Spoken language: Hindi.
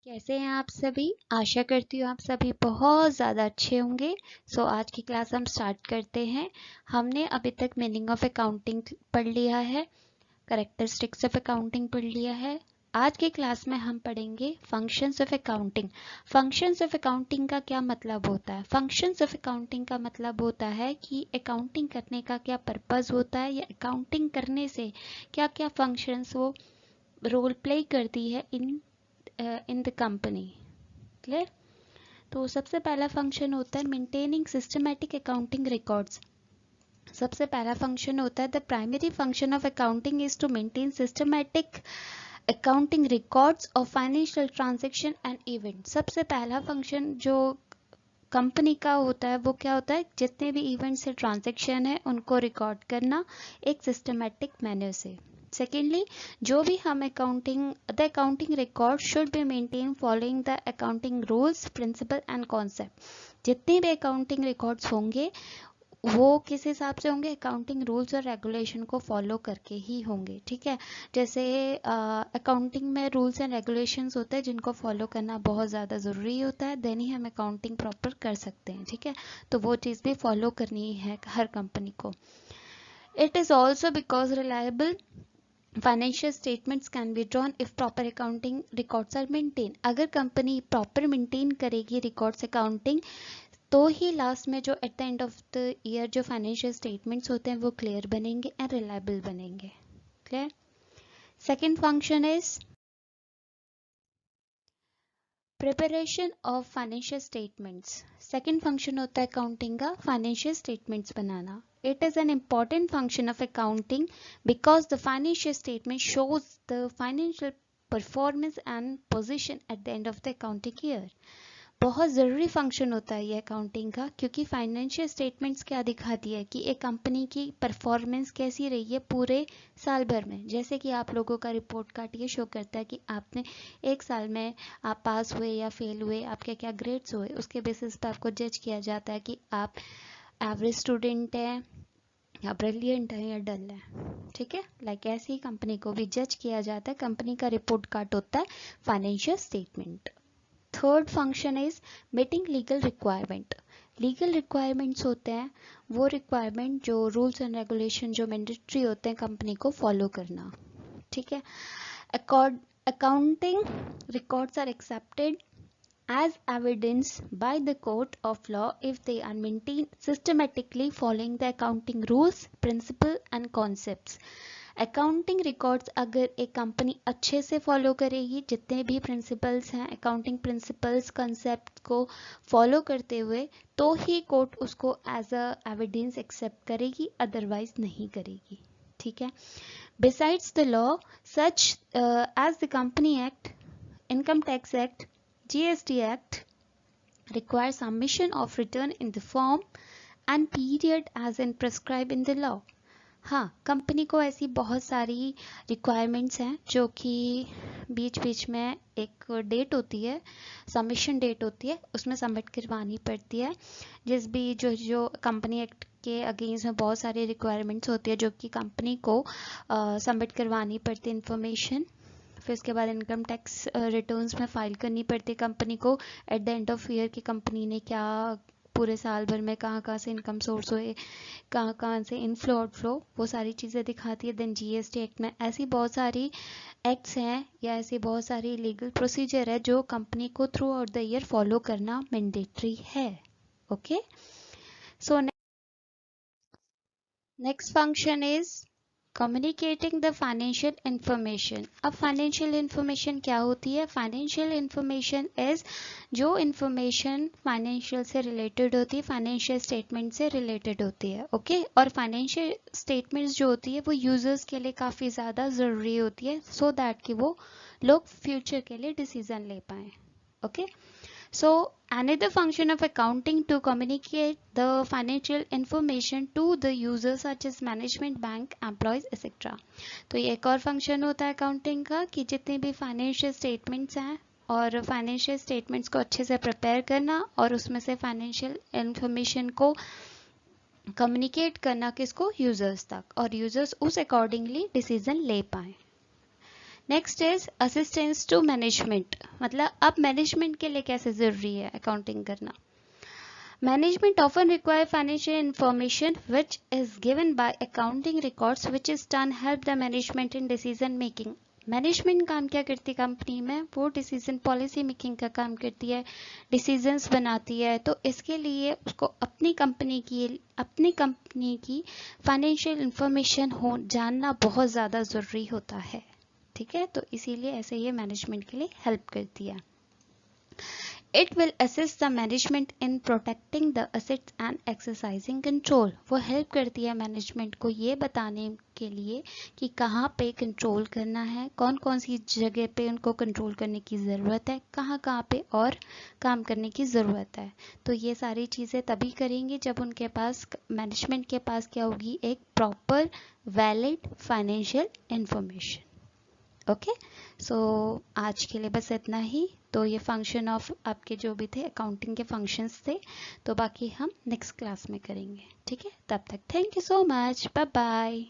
कैसे हैं आप सभी। आशा करती हूँ आप सभी बहुत ज़्यादा अच्छे होंगे। आज की क्लास हम स्टार्ट करते हैं। हमने अभी तक मीनिंग ऑफ अकाउंटिंग पढ़ लिया है, करेक्टरिस्टिक्स ऑफ अकाउंटिंग पढ़ लिया है। आज की क्लास में हम पढ़ेंगे functions of accounting. Functions of accounting का क्या मतलब होता है? फंक्शंस ऑफ अकाउंटिंग का मतलब होता है कि अकाउंटिंग करने का क्या पर्पस होता है, या अकाउंटिंग करने से क्या क्या फंक्शंस वो रोल प्ले करती है इन द कंपनी। क्लियर? तो सबसे पहला फंक्शन होता है मेंटेनिंग सिस्टमैटिक अकाउंटिंग रिकॉर्ड्स। सबसे पहला फंक्शन होता है the primary function of accounting is to maintain systematic accounting records of financial transaction and event. सबसे पहला फंक्शन जो कंपनी का होता है वो क्या होता है? जितने भी इवेंट से ट्रांजैक्शन है उनको रिकॉर्ड करना एक सिस्टमैटिक मैनर से। सेकेंडली, जो भी हम the accounting record should be maintain following the accounting rules principle and concept. जितने भी अकाउंटिंग रिकॉर्ड्स होंगे वो किस हिसाब से होंगे? अकाउंटिंग रूल्स और रेगुलेशन को फॉलो करके ही होंगे। ठीक है, जैसे अकाउंटिंग में रूल्स एंड रेगुलेशंस होते हैं जिनको फॉलो करना बहुत ज़्यादा ज़रूरी होता है, देन ही हम अकाउंटिंग प्रॉपर कर सकते हैं। ठीक है, तो वो चीज़ भी फॉलो करनी है हर कंपनी को। It is also because reliable financial statements can be drawn if proper accounting records are maintain. अगर कंपनी प्रॉपर मेंटेन करेगी रिकॉर्ड्स अकाउंटिंग, तो ही लास्ट में जो at the end of the year जो फाइनेंशियल स्टेटमेंट्स होते हैं वो क्लियर बनेंगे एंड रिलायबल बनेंगे। Clear? Second function is preparation of financial statements. Second function होता है अकाउंटिंग का फाइनेंशियल स्टेटमेंट्स बनाना। It is an important function of accounting because the financial statement shows the financial performance and position at the end of the accounting year. बहुत ज़रूरी फंक्शन होता है ये अकाउंटिंग का, क्योंकि फाइनेंशियल स्टेटमेंट्स क्या दिखाती है कि एक कंपनी की परफॉर्मेंस कैसी रही है पूरे साल भर में। जैसे कि आप लोगों का रिपोर्ट कार्ड ये शो करता है कि आपने एक साल में आप पास हुए या फेल हुए, आपके क्या ग्रेड्स हुए, उसके बेसिस पर आपको जज किया जाता है कि आप एवरेज स्टूडेंट हैं या ब्रिलियंट है या डल है। ठीक है, लाइक ऐसे ही कंपनी को भी जज किया जाता है। कंपनी का रिपोर्ट कार्ड होता है financial statement. Third function is meeting legal requirement. Legal requirements होते हैं वो रिक्वायरमेंट जो रूल्स एंड रेगुलेशन जो मैंडेटरी होते हैं कंपनी को फॉलो करना। ठीक है, accounting records are accepted as evidence by the court of law if they are maintained systematically following the accounting rules, principles and concepts. Accounting records अगर एक कंपनी अच्छे से फॉलो करेगी, जितने भी प्रिंसिपल्स हैं अकाउंटिंग प्रिंसिपल्स कंसेप्ट को फॉलो करते हुए, तो ही कोर्ट उसको एज अ एविडेंस एक्सेप्ट करेगी, अदरवाइज नहीं करेगी। ठीक है, besides the law such as the company act, income tax act, GST Act requires submission of return in the form and period as in prescribed in the law. हाँ, कंपनी को ऐसी बहुत सारी रिक्वायरमेंट्स हैं जो कि बीच बीच में एक डेट होती है, सबमिशन डेट होती है, उसमें सबमिट करवानी पड़ती है। जिस भी जो कंपनी एक्ट के अगेंस्ट में बहुत सारी रिक्वायरमेंट्स होती है जो कि कंपनी को सबमिट करवानी पड़ती है इन्फॉर्मेशन। फिर उसके बाद इनकम टैक्स रिटर्न्स में फाइल करनी पड़ती है कंपनी को eight the end of year की कंपनी ने क्या पूरे साल भर में कहाँ कहाँ से इनकम सोर्स हुए, कहाँ कहाँ से इनफ्लो आउटफ्लो, वो सारी चीज़ें दिखाती है। देन GST एक्ट में ऐसी बहुत सारी एक्ट्स हैं या ऐसी बहुत सारी लीगल प्रोसीजर है जो कंपनी को through out the year follow करना मैंडेटरी है। Okay, so next function is communicating the financial information. अब फाइनेंशियल इंफॉर्मेशन क्या होती है? फाइनेंशियल इंफॉर्मेशन इज जो इंफॉर्मेशन फाइनेंशियल से रिलेटेड होती है, फाइनेंशियल स्टेटमेंट से रिलेटेड होती है। ओके, और फाइनेंशियल स्टेटमेंट्स जो होती है वो यूजर्स के लिए काफ़ी ज़्यादा ज़रूरी होती है सो दैट कि वो लोग फ्यूचर के लिए डिसीजन ले पाएँ। Okay, so another function of accounting to communicate the financial information to the users such as management, bank, employees, etc. तो ये एक और फंक्शन होता है अकाउंटिंग का कि जितने भी फाइनेंशियल स्टेटमेंट्स हैं और फाइनेंशियल स्टेटमेंट्स को अच्छे से प्रिपेयर करना और उसमें से फाइनेंशियल इंफॉर्मेशन को कम्युनिकेट करना किसको? यूजर्स तक, और यूजर्स उस अकॉर्डिंगली डिसीजन ले पाए। Next is assistance to management, मतलब अब मैनेजमेंट के लिए कैसे ज़रूरी है अकाउंटिंग करना। Management often require financial information which is given by accounting records which is done help the management in decision making. Management काम क्या करती है कंपनी में, वो डिसीजन पॉलिसी मेकिंग का काम करती है, डिसीजंस बनाती है। तो इसके लिए उसको अपनी कंपनी की फाइनेंशियल इंफॉर्मेशन हो जानना बहुत ज़्यादा ज़रूरी होता है। ठीक है, तो इसीलिए ऐसे ये मैनेजमेंट के लिए हेल्प करती है। It will assist the management in protecting the assets and exercising control. वो हेल्प करती है मैनेजमेंट को ये बताने के लिए कि कहाँ पे कंट्रोल करना है, कौन कौन सी जगह पे उनको कंट्रोल करने की ज़रूरत है, कहाँ कहाँ पे और काम करने की ज़रूरत है। तो ये सारी चीज़ें तभी करेंगे जब उनके पास, मैनेजमेंट के पास क्या होगी, एक proper valid financial information. Okay, so आज के लिए बस इतना ही। तो ये फंक्शन ऑफ आपके जो भी थे अकाउंटिंग के फंक्शंस थे, तो बाकी हम नेक्स्ट क्लास में करेंगे। ठीक है, तब तक thank you so much, bye bye.